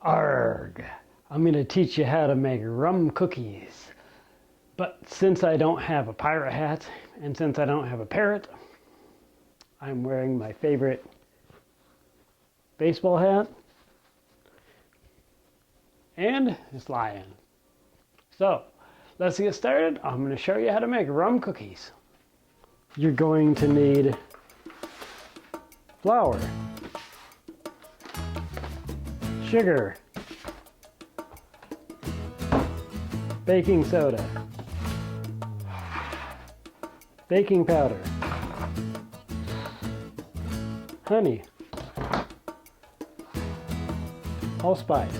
Arg! I'm going to teach you how to make rum cookies. But since I don't have a pirate hat and since I don't have a parrot, I'm wearing my favorite baseball hat and this lion. So let's get started. I'm going to show you how to make rum cookies. You're going to need flour, sugar, baking soda, baking powder, honey, allspice,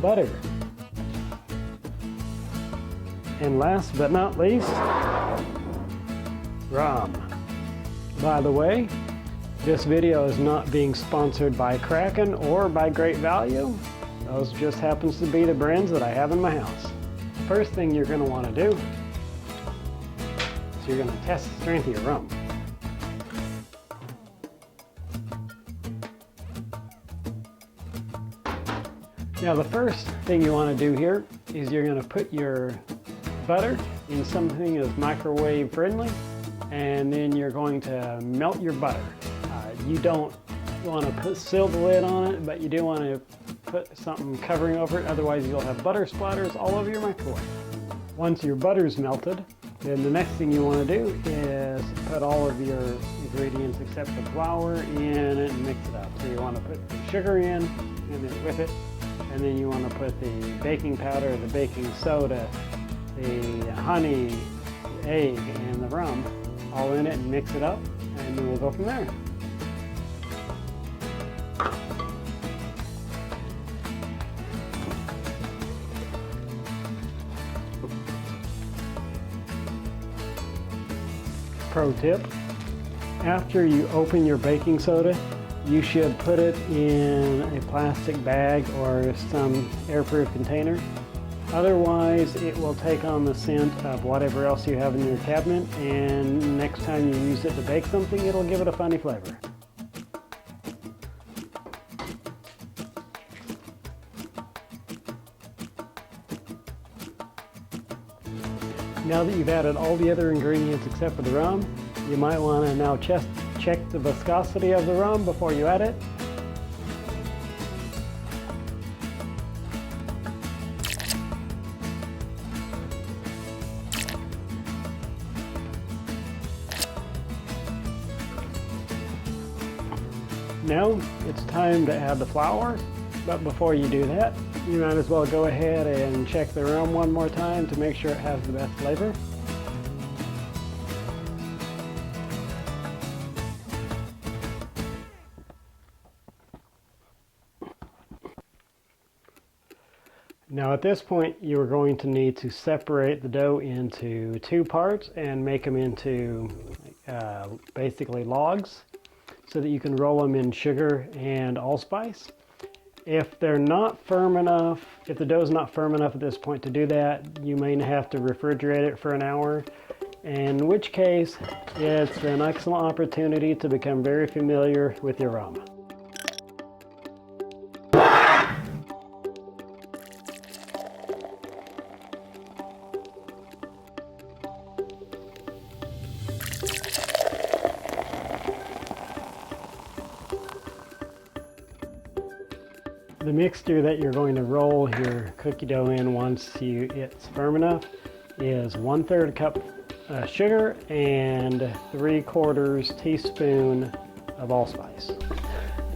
butter, and last but not least, rum. By the way, this video is not being sponsored by Kraken or by Great Value. Those just happens to be the brands that I have in my house. First thing you're going to want to do is you're going to test the strength of your rum. Now the first thing you want to do here is you're going to put your butter in something that's microwave friendly, and then you're going to melt your butter. You don't want to seal the lid on it, but you do want to put something covering over it, otherwise you'll have butter splatters all over your microwave. Once your butter's melted, then the next thing you want to do is put all of your ingredients except the flour in it and mix it up. So you want to put the sugar in and then whip it, and then you want to put the baking powder, the baking soda, the honey, the egg, and the rum all in it and mix it up, and then we'll go from there. Pro tip, after you open your baking soda, you should put it in a plastic bag or some airproof container. Otherwise, it will take on the scent of whatever else you have in your cabinet, and next time you use it to bake something, it'll give it a funny flavor. Now that you've added all the other ingredients except for the rum, you might want to now check the viscosity of the rum before you add it. Now it's time to add the flour, but before you do that, you might as well go ahead and check the rum one more time to make sure it has the best flavor. Now at this point, you are going to need to separate the dough into two parts and make them into basically logs, so that you can roll them in sugar and allspice. If they're not firm enough, if the dough is not firm enough at this point to do that, you may have to refrigerate it for an hour, in which case it's an excellent opportunity to become very familiar with your rum. The mixture that you're going to roll your cookie dough in once it's firm enough is 1/3 cup sugar and 3/4 teaspoon of allspice.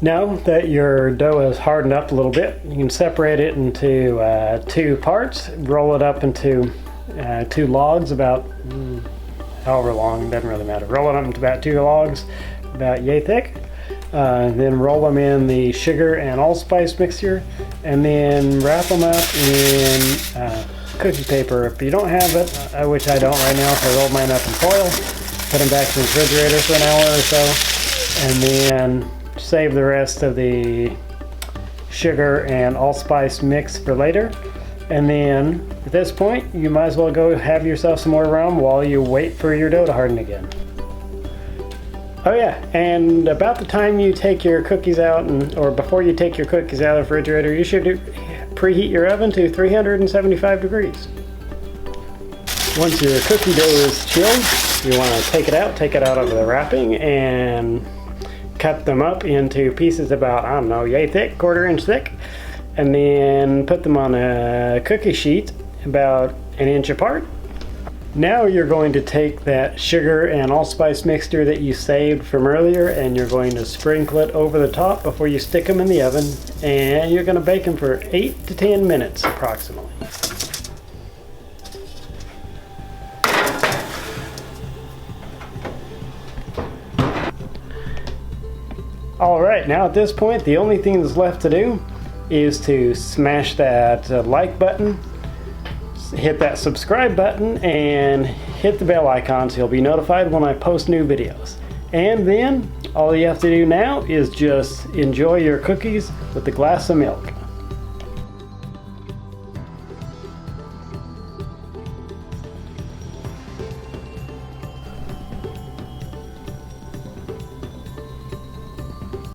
Now that your dough is hardened up a little bit, you can separate it into two parts, roll it up into two logs about however long, doesn't really matter. Roll it up into about two logs, about yay thick. Then roll them in the sugar and allspice mixture, and then wrap them up in cookie paper. If you don't have it, which I don't right now, so I rolled mine up in foil, put them back in the refrigerator for an hour or so, and then save the rest of the sugar and allspice mix for later. And then at this point, you might as well go have yourself some more rum while you wait for your dough to harden again. Oh yeah, and about the time you take your cookies out, or before you take your cookies out of the refrigerator, you should preheat your oven to 375 degrees. Once your cookie dough is chilled, you want to take it out of the wrapping, and cut them up into pieces about, I don't know, yay thick, 1/4 inch thick, and then put them on a cookie sheet about 1 inch apart. Now you're going to take that sugar and allspice mixture that you saved from earlier, and you're going to sprinkle it over the top before you stick them in the oven, and you're going to bake them for 8 to 10 minutes approximately. Alright, now at this point the only thing that's left to do is to smash that like button, hit that subscribe button, and hit the bell icon so you'll be notified when I post new videos. And then all you have to do now is just enjoy your cookies with a glass of milk.